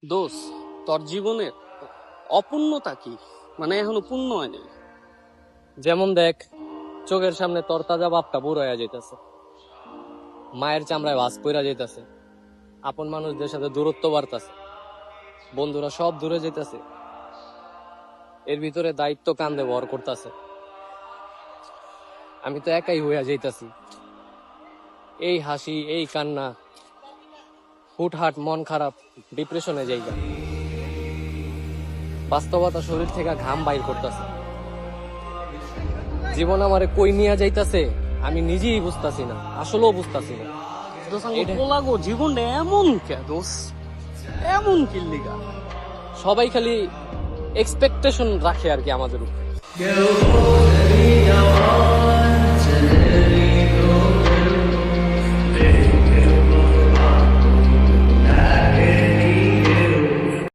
দোষ, তোর জীবনের অপূর্ণতা কি? মানে এখনো পূর্ণ হয়নি। যেমন দেখ, চোখের সামনে তরতাজা বাপটা বুড়ো হয়ে যাইতেছে, মায়ের চামড়ায় ভাঁজ কইরা যাইতেছে, আপন মানুষদের সাথে দূরত্ব বাড়তেছে, বন্ধুরা সব দূরে যাইতেছে, এর ভিতরে দায়িত্ব কান্দে ভর করতেছে। আমি তো একাই হইয়া যাইতাছি। এই হাসি, এই কান্না, হুটহাট মন খারাপ, ডিপ্রেশনে যাইগা। বাস্তবতা শরীর থেকে ঘাম বাইর করতেছে। জীবন আমারে কই নিয়ে যাইতাছে আমি নিজেই বুঝতাছি না, আসলেও বুঝতাছি না। দোষ পোলাগো জীবনটা এমন কে দোষ, এমন কি লিগা? সবাই খালি এক্সপেকটেশন রাখে আর কি আমাদের উপর।